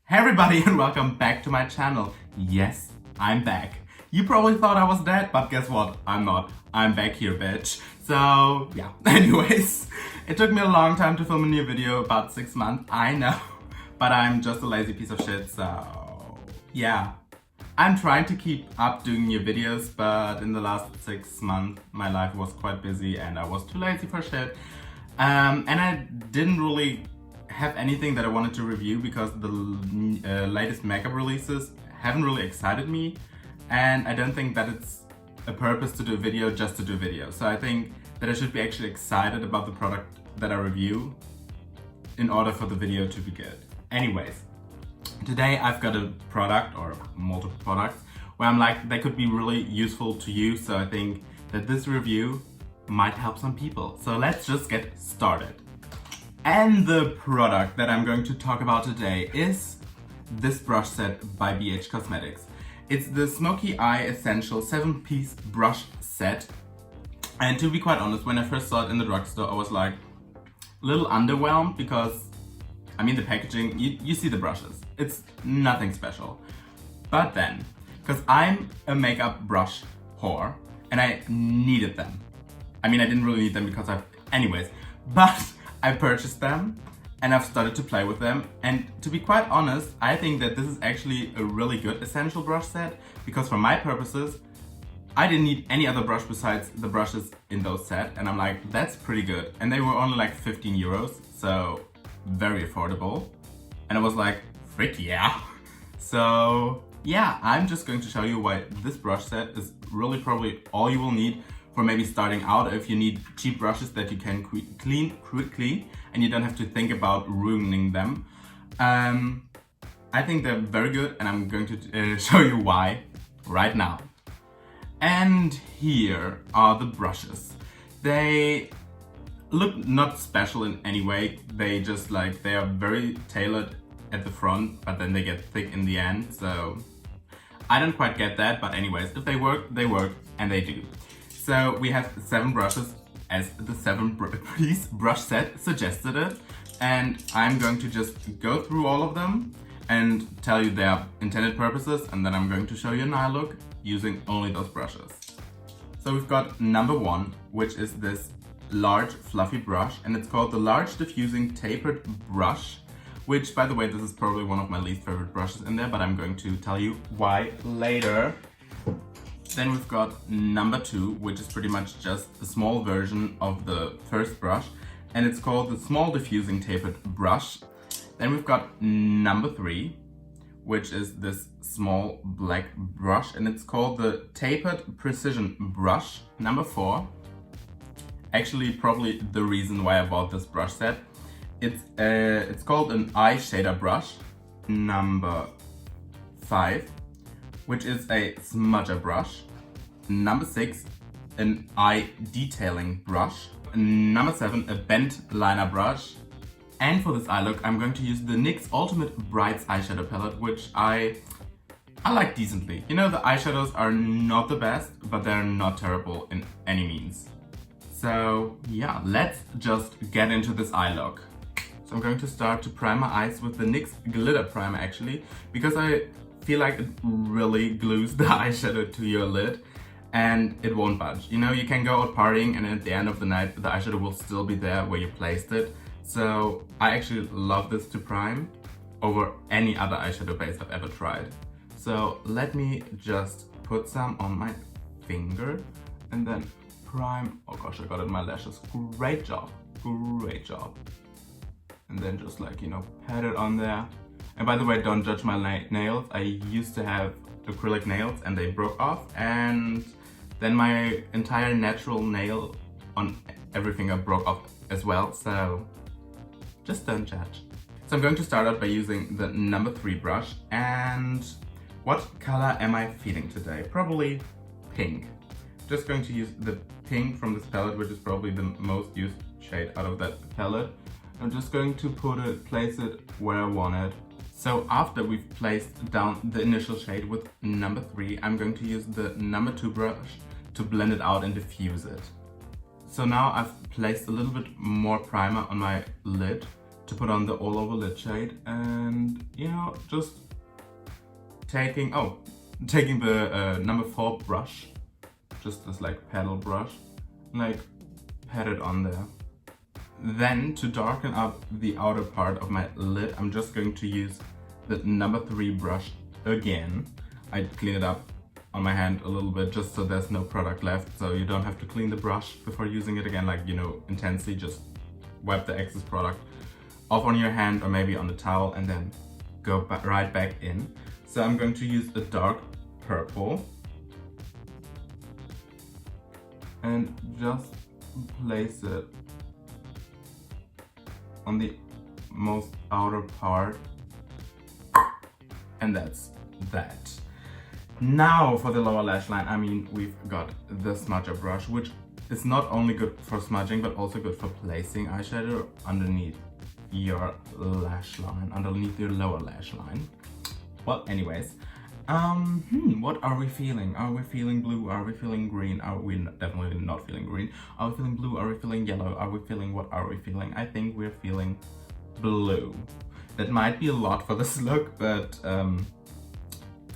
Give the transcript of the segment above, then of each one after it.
Hey everybody and welcome back to my channel. Yes, I'm back. You probably thought I was dead, but guess what? I'm not. I'm back here, bitch. So, yeah. Anyways, it took me a long time to film a new video, about 6 months, I know. But I'm just a lazy piece of shit, so yeah. I'm trying to keep up doing new videos, but in the last 6 months, my life was quite busy and I was too lazy for shit. And I didn't really have anything that I wanted to review because the latest makeup releases haven't really excited me, and I don't think that it's a purpose to do a video just to do a video. So I think that I should be actually excited about the product that I review in order for the video to be good. Anyways, today I've got a product or multiple products where I'm like, they could be really useful to you, so I think that this review might help some people. So let's just get started. And the product that I'm going to talk about today is this brush set by BH Cosmetics. It's the Smoky Eye Essential 7-piece brush set. And to be quite honest, when I first saw it in the drugstore, I was like a little underwhelmed because, I mean, the packaging, you see the brushes. It's nothing special. But then, because I'm a makeup brush whore and I needed them. I mean, I didn't really need them because anyways, but I purchased them and I've started to play with them, and to be quite honest, I think that this is actually a really good essential brush set because for my purposes, I didn't need any other brush besides the brushes in those set, and I'm like, that's pretty good. And they were only like 15 euros, so very affordable. And I was like, frick yeah. So yeah, I'm just going to show you why this brush set is really probably all you will need for maybe starting out, if you need cheap brushes that you can clean quickly and you don't have to think about ruining them. I think they're very good and I'm going to show you why right now. And here are the brushes. They look not special in any way. They just like, they are very tailored at the front, but then they get thick in the end. So I don't quite get that, but anyways, if they work, and they do. So we have 7 brushes as the 7-piece brush set suggested it, and I'm going to just go through all of them and tell you their intended purposes, and then I'm going to show you an eye look using only those brushes. So we've got number 1, which is this large fluffy brush, and it's called the Large Diffusing Tapered Brush, which, by the way, this is probably one of my least favorite brushes in there, but I'm going to tell you why later. Then we've got number 2, which is pretty much just a small version of the first brush, and it's called the Small Diffusing Tapered Brush. Then we've got number 3, which is this small black brush, and it's called the Tapered Precision Brush. Number 4, actually probably the reason why I bought this brush set, it's called an eye shader brush. Number 5, which is a smudger brush. Number 6, an eye detailing brush. Number 7, a bent liner brush. And for this eye look, I'm going to use the NYX Ultimate Brights eyeshadow palette, which I like decently. You know, the eyeshadows are not the best, but they're not terrible in any means. So yeah, let's just get into this eye look. So I'm going to start to prime my eyes with the NYX Glitter Primer actually, because I feel like it really glues the eyeshadow to your lid and it won't budge. You know, you can go out partying and at the end of the night the eyeshadow will still be there where you placed it. So I actually love this to prime over any other eyeshadow base I've ever tried. So let me just put some on my finger and then prime. Oh gosh, I got it in my lashes. Great job, great job. And then just like, you know, pat it on there. And by the way, don't judge my nails. I used to have acrylic nails and they broke off, and then my entire natural nail on every finger broke off as well, so just don't judge. So I'm going to start out by using the number 3 brush, and what color am I feeling today? Probably pink. Just going to use the pink from this palette, which is probably the most used shade out of that palette. I'm just going to place it where I want it. So after we've placed down the initial shade with number 3, I'm going to use the number 2 brush to blend it out and diffuse it. So now I've placed a little bit more primer on my lid, to put on the all over lid shade, and you know, just taking the number 4 brush, just this like paddle brush, like pat it on there. Then to darken up the outer part of my lid, I'm just going to use the number 3 brush again. I clean it up on my hand a little bit just so there's no product left, so you don't have to clean the brush before using it again, like, you know, intensely. Just wipe the excess product off on your hand or maybe on the towel and then go right back in. So I'm going to use a dark purple and just place it on the most outer part, and that's that. Now for the lower lash line, I mean, we've got the smudger brush, which is not only good for smudging but also good for placing eyeshadow underneath your lash line, underneath your lower lash line. Well, anyways, what are we feeling? Are we feeling blue? Are we feeling green? Are we definitely not feeling green? Are we feeling blue? Are we feeling yellow? Are we feeling, what are we feeling? I think we're feeling blue. That might be a lot for this look, but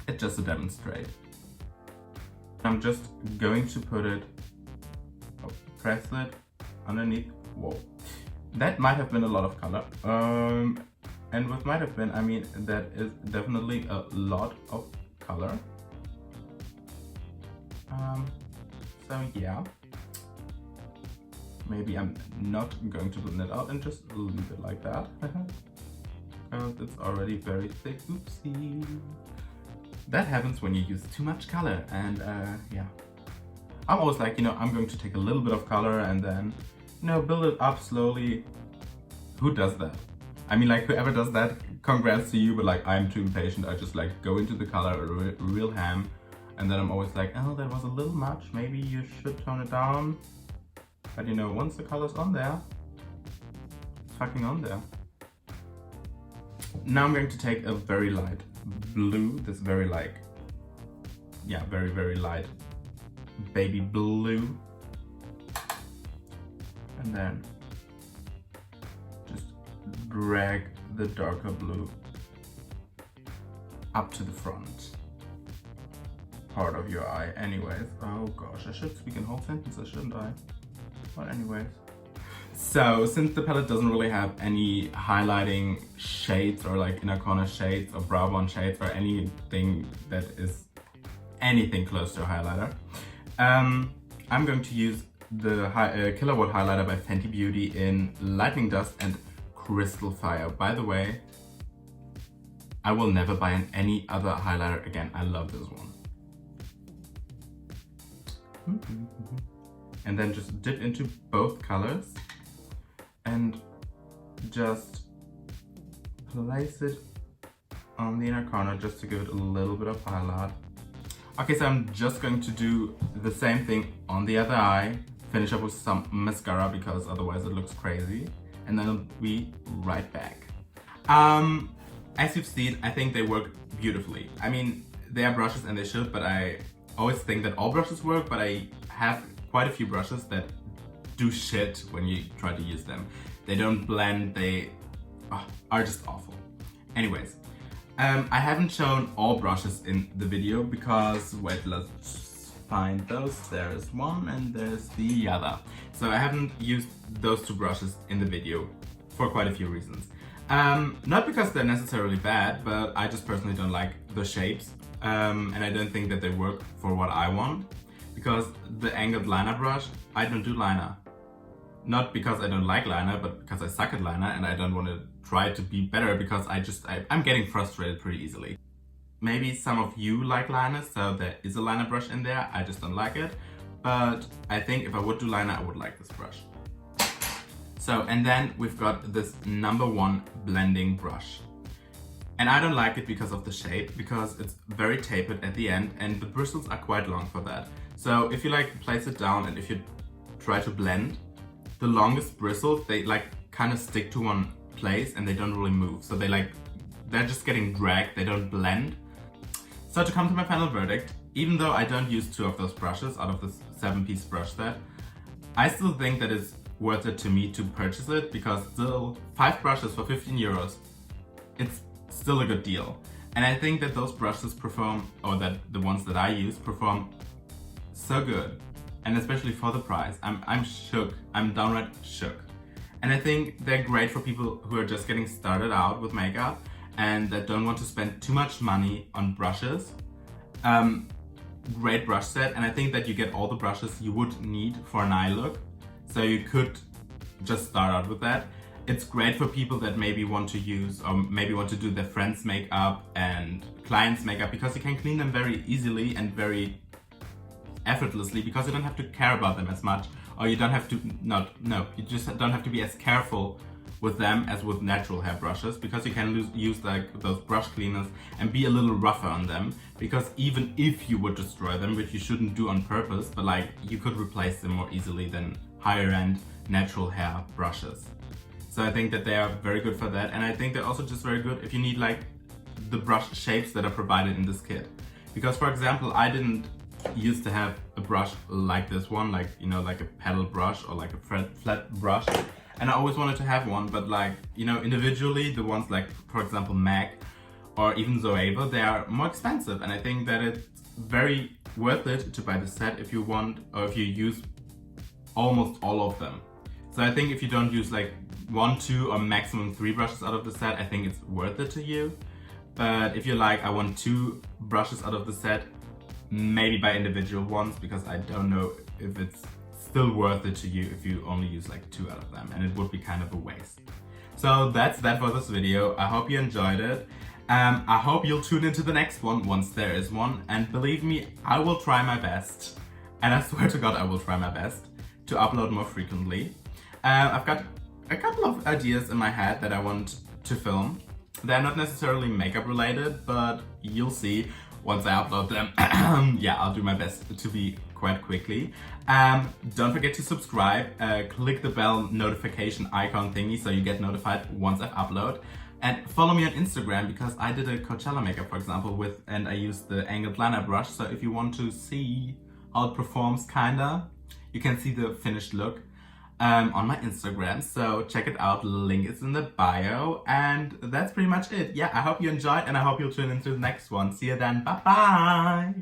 it's just to demonstrate. I'm just going to put it, press it underneath. Whoa, that might have been a lot of color. And with might have been, I mean, that is definitely a lot of color. So yeah, maybe I'm not going to blend it out and just leave it like that. Because it's already very thick. Oopsie. That happens when you use too much color, and yeah. I'm always like, you know, I'm going to take a little bit of color and then, you know, build it up slowly. Who does that? I mean, like, whoever does that, congrats to you, but like, I'm too impatient. I just like go into the color real ham, and then I'm always like, oh, that was a little much. Maybe you should tone it down. But you know, once the color's on there, it's fucking on there. Now I'm going to take a very light blue, this very like, yeah, very, very light baby blue. And then just drag the darker blue up to the front part of your eye. Anyways, oh gosh, I should speak in whole sentences, shouldn't I? But anyways. So, since the palette doesn't really have any highlighting shades or like inner corner shades or brow bone shades or anything that is anything close to a highlighter, I'm going to use the Kilowatt highlighter by Fenty Beauty in Lightning Dust and Crystal Fire. By the way, I will never buy any other highlighter again. I love this one. And then just dip into both colors and just place it on the inner corner just to give it a little bit of highlight. Okay, so I'm just going to do the same thing on the other eye, finish up with some mascara because otherwise it looks crazy, and then I'll be right back. As you've seen, I think they work beautifully. I mean, they are brushes and they should, but I always think that all brushes work, but I have quite a few brushes that do shit when you try to use them. They don't blend, they are just awful. Anyways, I haven't shown all brushes in the video because, wait, let's find those. There's one and there's the other. So I haven't used those two brushes in the video for quite a few reasons. Not because they're necessarily bad, but I just personally don't like the shapes. And I don't think that they work for what I want. Because the angled liner brush, I don't do liner. Not because I don't like liner, but because I suck at liner and I don't want to try to be better because I'm getting frustrated pretty easily. Maybe some of you like liner, so there is a liner brush in there, I just don't like it. But I think if I would do liner, I would like this brush. So, and then we've got this #1 blending brush. And I don't like it because of the shape, because it's very tapered at the end and the bristles are quite long for that. So if you like place it down and if you try to blend, the longest bristles, they like kind of stick to one place and they don't really move. So they're just getting dragged, they don't blend. So to come to my final verdict, even though I don't use 2 of those brushes out of this 7-piece brush set, I still think that it's worth it to me to purchase it, because still 5 brushes for 15 euros, it's still a good deal. And I think that those brushes perform, or that the ones that I use perform so good. And especially for the price, I'm shook. I'm downright shook. And I think they're great for people who are just getting started out with makeup and that don't want to spend too much money on brushes. Great brush set, and I think that you get all the brushes you would need for an eye look. So you could just start out with that. It's great for people that maybe want to use, or maybe want to do their friends' makeup and clients' makeup, because you can clean them very easily and very effortlessly, because you don't have to care about them as much, or you don't have to, you just don't have to be as careful with them as with natural hair brushes, because you can use like those brush cleaners and be a little rougher on them, because even if you would destroy them, which you shouldn't do on purpose, but like you could replace them more easily than higher end natural hair brushes. So I think that they are very good for that, and I think they're also just very good if you need like the brush shapes that are provided in this kit. Because for example, I didn't used to have a brush like this one, like, you know, like a pedal brush or like a flat brush, and I always wanted to have one, but like, you know, individually the ones like, for example, MAC or even Zoeva, they are more expensive, and I think that it's very worth it to buy the set if you want, or if you use almost all of them. So I think if you don't use like 1, 2 or maximum 3 brushes out of the set, I think it's worth it to you. But if you're like, I want 2 brushes out of the set, maybe buy individual ones, because I don't know if it's still worth it to you if you only use like 2 out of them, and it would be kind of a waste. So that's that for this video. I hope you enjoyed it. I hope you'll tune into the next one once there is one, and believe me, I will try my best, and I swear to God I will try my best to upload more frequently. I've got a couple of ideas in my head that I want to film. They're not necessarily makeup related, but you'll see once I upload them. Yeah, I'll do my best to be quite quickly. Don't forget to subscribe, click the bell notification icon thingy so you get notified once I upload. And follow me on Instagram, because I did a Coachella makeup, for example, and I used the angled liner brush. So if you want to see how it performs, kinda, you can see the finished look on my Instagram. So check it out, link is in the bio, and that's pretty much it. Yeah, I hope you enjoyed, and I hope you'll tune into the next one. See you then, bye bye!